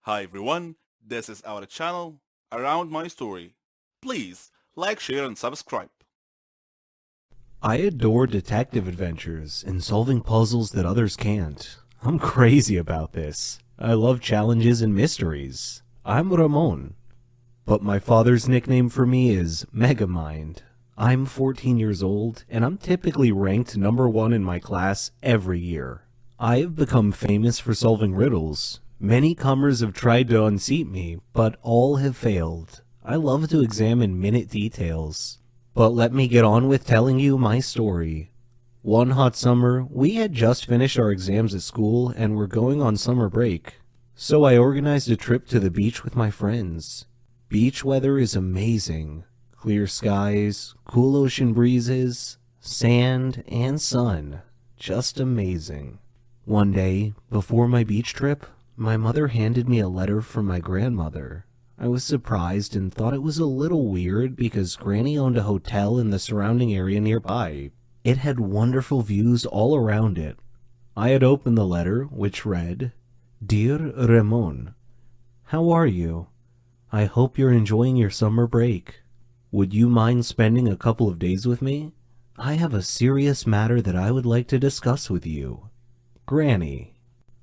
Hi everyone, this is our channel, Around My Story. Please like, share and subscribe. I adore detective adventures and solving puzzles that others can't. I'm crazy about this. I love challenges and mysteries. I'm Ramon, but my father's nickname for me is Megamind. I'm 14 years old, and I'm typically ranked number one in my class every year. I have become famous for solving riddles. Many comers have tried to unseat me, but all have failed. I love to examine minute details. But let me get on with telling you my story. One hot summer, we had just finished our exams at school and were going on summer break. So I organized a trip to the beach with my friends. Beach weather is amazing. Clear skies, cool ocean breezes, sand, and sun. Just amazing. One day, before my beach trip, my mother handed me a letter from my grandmother. I was surprised and thought it was a little weird because Granny owned a hotel in the surrounding area nearby. It had wonderful views all around it. I had opened the letter, which read, "Dear Ramon, how are you? I hope you're enjoying your summer break. Would you mind spending a couple of days with me? I have a serious matter that I would like to discuss with you. Granny."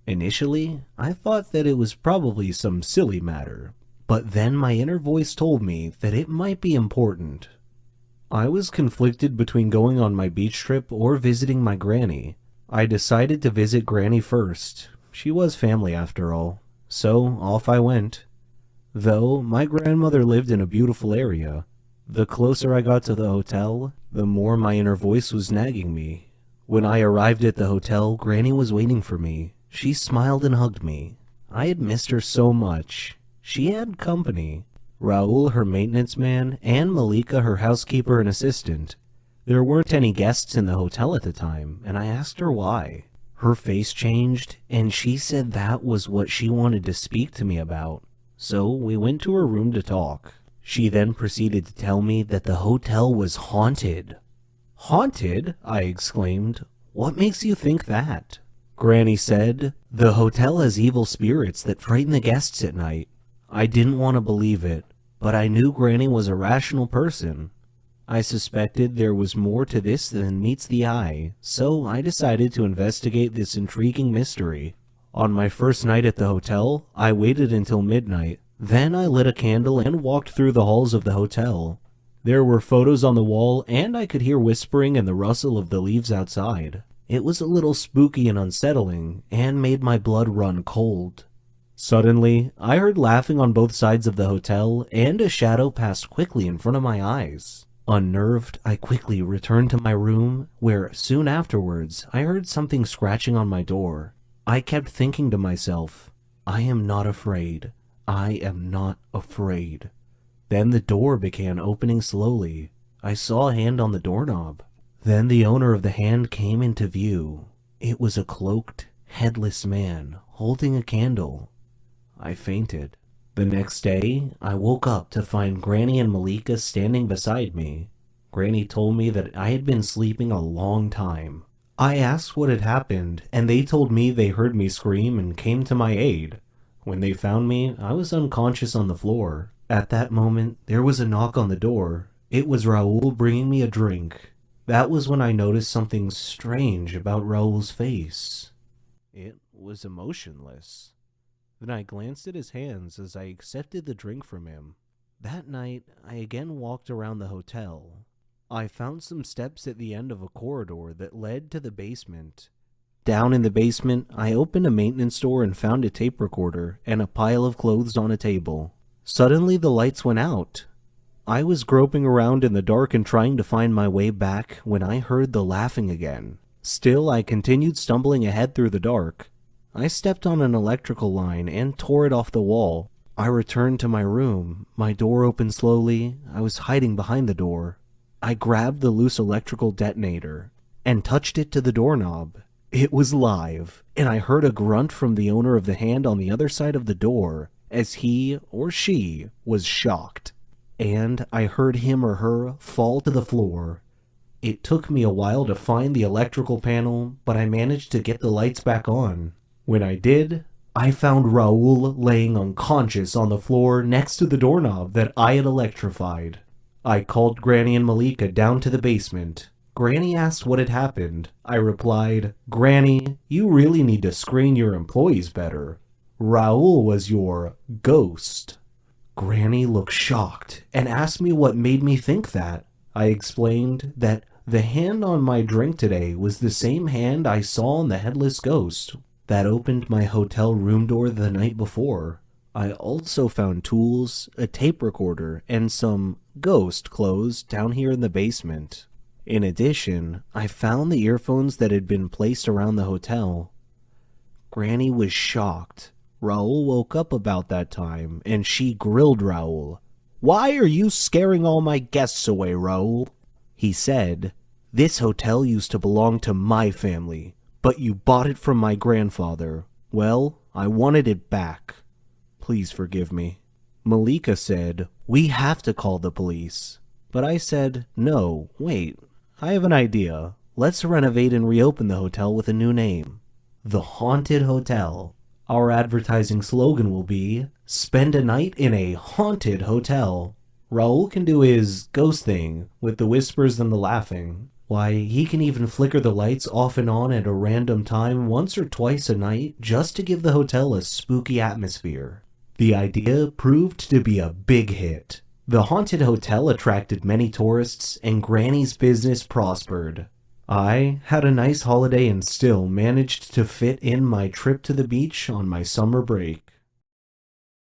Initially, I thought that it was probably some silly matter, but then my inner voice told me that it might be important. I was conflicted between going on my beach trip or visiting my granny. I decided to visit Granny first. She was family after all, so off I went. Though my grandmother lived in a beautiful area, the closer I got to the hotel, the more my inner voice was nagging me. When I arrived at the hotel, Granny was waiting for me. She smiled and hugged me. I had missed her so much. She had company. Raul, her maintenance man, and Malika, her housekeeper and assistant. There weren't any guests in the hotel at the time, and I asked her why. Her face changed, and she said that was what she wanted to speak to me about. So we went to her room to talk. She then proceeded to tell me that the hotel was haunted. "Haunted?" I exclaimed. "What makes you think that?" Granny said, "The hotel has evil spirits that frighten the guests at night." I didn't want to believe it, but I knew Granny was a rational person. I suspected there was more to this than meets the eye, so I decided to investigate this intriguing mystery. On my first night at the hotel, I waited until midnight. Then I lit a candle and walked through the halls of the hotel. There were photos on the wall, and I could hear whispering and the rustle of the leaves outside. It was a little spooky and unsettling, and made my blood run cold. Suddenly, I heard laughing on both sides of the hotel, and a shadow passed quickly in front of my eyes. Unnerved, I quickly returned to my room, where soon afterwards I heard something scratching on my door. I kept thinking to myself, I am not afraid. I am not afraid. Then the door began opening slowly. I saw a hand on the doorknob. Then the owner of the hand came into view. It was a cloaked, headless man holding a candle. I fainted. The next day, I woke up to find Granny and Malika standing beside me. Granny told me that I had been sleeping a long time. I asked what had happened, and they told me they heard me scream and came to my aid. When they found me, I was unconscious on the floor. At that moment, there was a knock on the door. It was Raul bringing me a drink. That was when I noticed something strange about Raul's face. It was emotionless. Then I glanced at his hands as I accepted the drink from him. That night, I again walked around the hotel. I found some steps at the end of a corridor that led to the basement. Down in the basement, I opened a maintenance door and found a tape recorder and a pile of clothes on a table. Suddenly, the lights went out. I was groping around in the dark and trying to find my way back when I heard the laughing again. Still, I continued stumbling ahead through the dark. I stepped on an electrical line and tore it off the wall. I returned to my room. My door opened slowly. I was hiding behind the door. I grabbed the loose electrical detonator and touched it to the doorknob. It was live, and I heard a grunt from the owner of the hand on the other side of the door as he or she was shocked. And I heard him or her fall to the floor. It took me a while to find the electrical panel, but I managed to get the lights back on. When I did, I found Raoul laying unconscious on the floor next to the doorknob that I had electrified. I called Granny and Malika down to the basement. Granny asked what had happened. I replied, "Granny, you really need to screen your employees better. Raoul was your ghost." Granny looked shocked and asked me what made me think that. I explained that the hand on my drink today was the same hand I saw on the headless ghost that opened my hotel room door the night before. I also found tools, a tape recorder, and some ghost clothes down here in the basement. In addition, I found the earphones that had been placed around the hotel. Granny was shocked. Raoul woke up about that time, and she grilled Raoul. "Why are you scaring all my guests away, Raoul?" He said, "This hotel used to belong to my family, but you bought it from my grandfather. Well, I wanted it back. Please forgive me." Malika said, "We have to call the police." But I said, "No, wait, I have an idea. Let's renovate and reopen the hotel with a new name. The Haunted Hotel. Our advertising slogan will be, spend a night in a haunted hotel." Raoul can do his ghost thing with the whispers and the laughing. Why, he can even flicker the lights off and on at a random time once or twice a night just to give the hotel a spooky atmosphere. The idea proved to be a big hit. The haunted hotel attracted many tourists and Granny's business prospered. I had a nice holiday and still managed to fit in my trip to the beach on my summer break.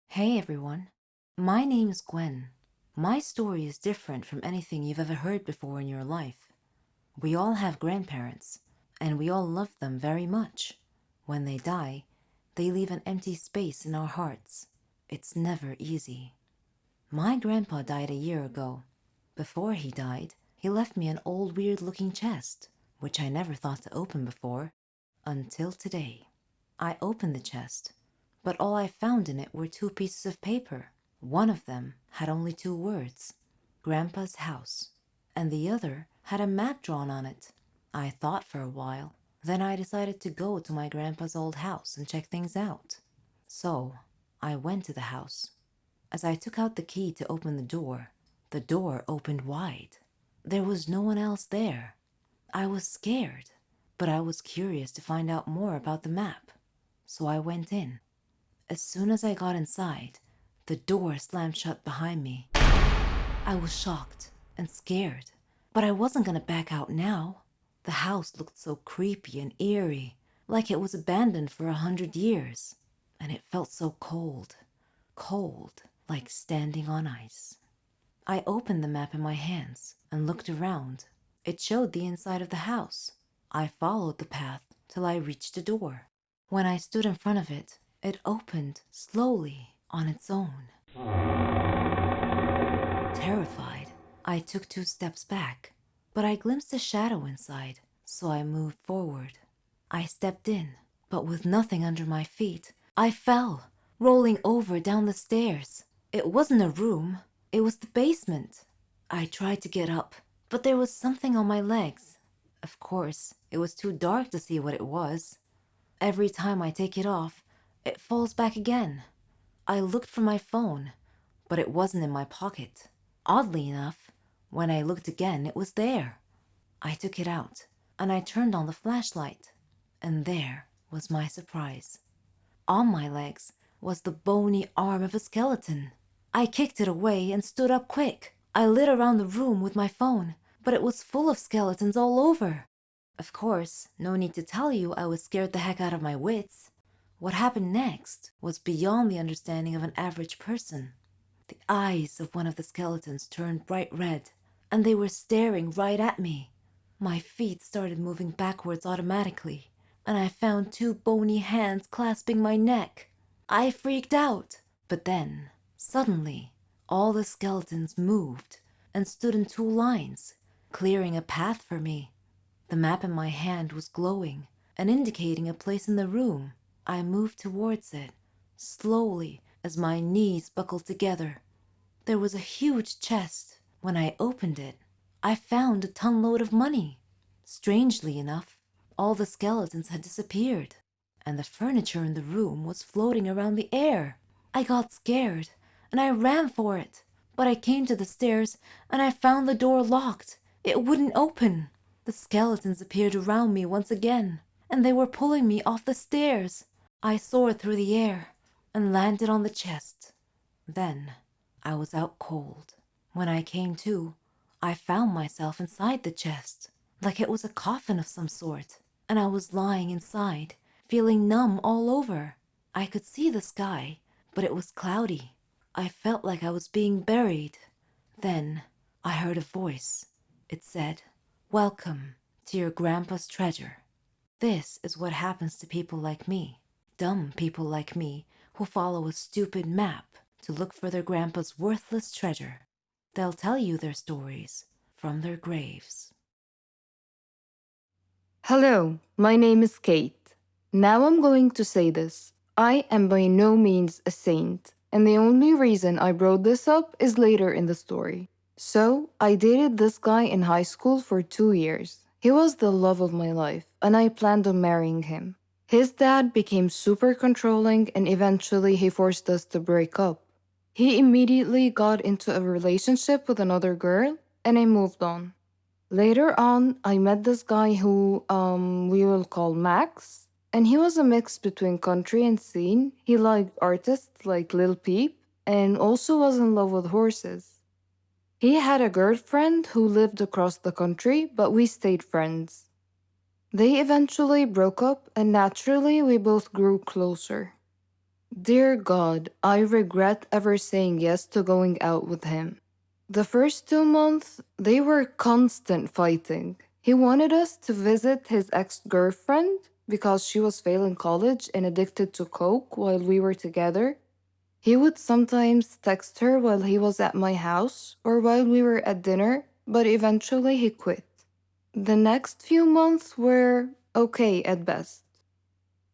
Hey everyone, my name is Gwen. My story is different from anything you've ever heard before in your life. We all have grandparents, and we all love them very much. When they die, they leave an empty space in our hearts. It's never easy. My grandpa died a year ago. Before he died, he left me an old weird-looking chest, which I never thought to open before, until today. I opened the chest, but all I found in it were 2 pieces of paper. One of them had only 2 words, Grandpa's house, and the other had a map drawn on it. I thought for a while, then I decided to go to my grandpa's old house and check things out. So, I went to the house. As I took out the key to open the door opened wide. There was no one else there. I was scared, but I was curious to find out more about the map, so I went in. As soon as I got inside, the door slammed shut behind me. I was shocked and scared, but I wasn't gonna back out now. The house looked so creepy and eerie, like it was abandoned for 100 years, and it felt so cold, like standing on ice. I opened the map in my hands and looked around. It showed the inside of the house. I followed the path till I reached a door. When I stood in front of it, it opened slowly on its own. Terrified, I took 2 steps back, but I glimpsed a shadow inside, so I moved forward. I stepped in, but with nothing under my feet, I fell, rolling over down the stairs. It wasn't a room, it was the basement. I tried to get up, but there was something on my legs. Of course, it was too dark to see what it was. Every time I take it off, it falls back again. I looked for my phone, but it wasn't in my pocket. Oddly enough, when I looked again, it was there. I took it out, and I turned on the flashlight, and there was my surprise. On my legs was the bony arm of a skeleton. I kicked it away and stood up quick. I lit around the room with my phone, but it was full of skeletons all over. Of course, no need to tell you I was scared the heck out of my wits. What happened next was beyond the understanding of an average person. The eyes of one of the skeletons turned bright red, and they were staring right at me. My feet started moving backwards automatically, and I found 2 bony hands clasping my neck. I freaked out, but then, suddenly, all the skeletons moved and stood in 2 lines, clearing a path for me. The map in my hand was glowing and indicating a place in the room. I moved towards it, slowly, as my knees buckled together. There was a huge chest. When I opened it, I found a ton load of money. Strangely enough, all the skeletons had disappeared. and the furniture in the room was floating around the air. I got scared, and I ran for it, but I came to the stairs, and I found the door locked. It wouldn't open. The skeletons appeared around me once again, and they were pulling me off the stairs. I soared through the air and landed on the chest. Then I was out cold. When I came to, I found myself inside the chest, like it was a coffin of some sort, and I was lying inside, feeling numb all over. I could see the sky, but it was cloudy. I felt like I was being buried. Then I heard a voice. It said, "Welcome to your grandpa's treasure." This is what happens to people like me, dumb people like me who follow a stupid map to look for their grandpa's worthless treasure. They'll tell you their stories from their graves. Hello, my name is Kate. Now I'm going to say this. I am by no means a saint, and the only reason I brought this up is later in the story. So, I dated this guy in high school for 2 years. He was the love of my life, and I planned on marrying him. His dad became super controlling, and eventually he forced us to break up. He immediately got into a relationship with another girl, and I moved on. Later on, I met this guy who we will call Max, and he was a mix between country and scene. He liked artists like Lil Peep and also was in love with horses. He had a girlfriend who lived across the country, but we stayed friends. They eventually broke up, and naturally, we both grew closer. Dear God, I regret ever saying yes to going out with him. The first 2 months, they were constant fighting. He wanted us to visit his ex-girlfriend because she was failing college and addicted to coke while we were together. He would sometimes text her while he was at my house or while we were at dinner, but eventually he quit. The next few months were okay at best.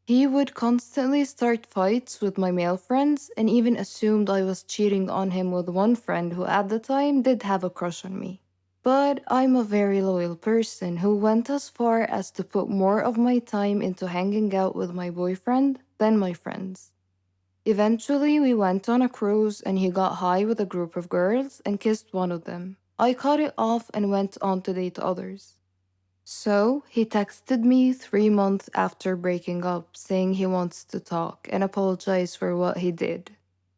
He would constantly start fights with my male friends and even assumed I was cheating on him with one friend who at the time did have a crush on me. But I'm a very loyal person who went as far as to put more of my time into hanging out with my boyfriend than my friends. Eventually, we went on a cruise and he got high with a group of girls and kissed one of them. I cut it off and went on to date others. So, he texted me 3 months after breaking up, saying he wants to talk and apologize for what he did.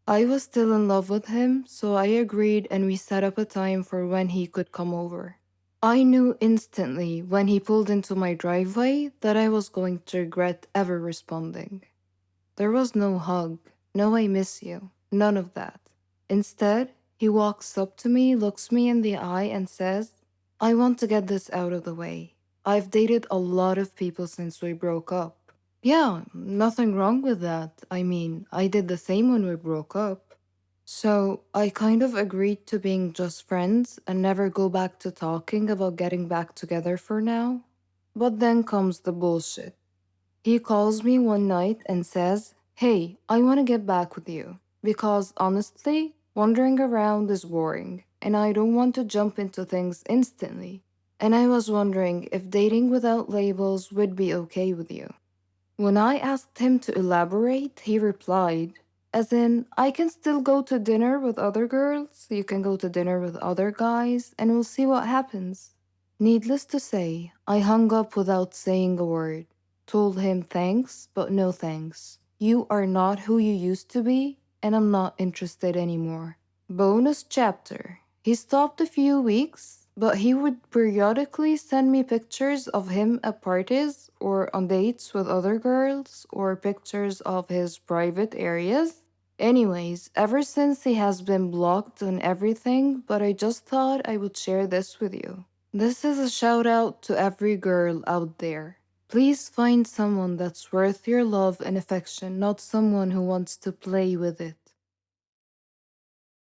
I was still in love with him, so I agreed and we set up a time for when he could come over. I knew instantly when he pulled into my driveway that I was going to regret ever responding. There was no hug, no I miss you, none of that. Instead, he walks up to me, looks me in the eye, and says, "I want to get this out of the way. I've dated a lot of people since we broke up." Yeah, nothing wrong with that. I mean, I did the same when we broke up. So I kind of agreed to being just friends and never go back to talking about getting back together for now. But then comes the bullshit. He calls me one night and says, "Hey, I want to get back with you. Because honestly, wandering around is boring, and I don't want to jump into things instantly. And I was wondering if dating without labels would be okay with you." When I asked him to elaborate, he replied, as in, "I can still go to dinner with other girls, you can go to dinner with other guys, and we'll see what happens." Needless to say, I hung up without saying a word. Told him thanks, but no thanks. You are not who you used to be, and I'm not interested anymore. Bonus chapter. He stopped a few weeks, but he would periodically send me pictures of him at parties or on dates with other girls or pictures of his private areas. Anyways, ever since he has been blocked on everything, but I just thought I would share this with you. This is a shout out to every girl out there. Please find someone that's worth your love and affection, not someone who wants to play with it.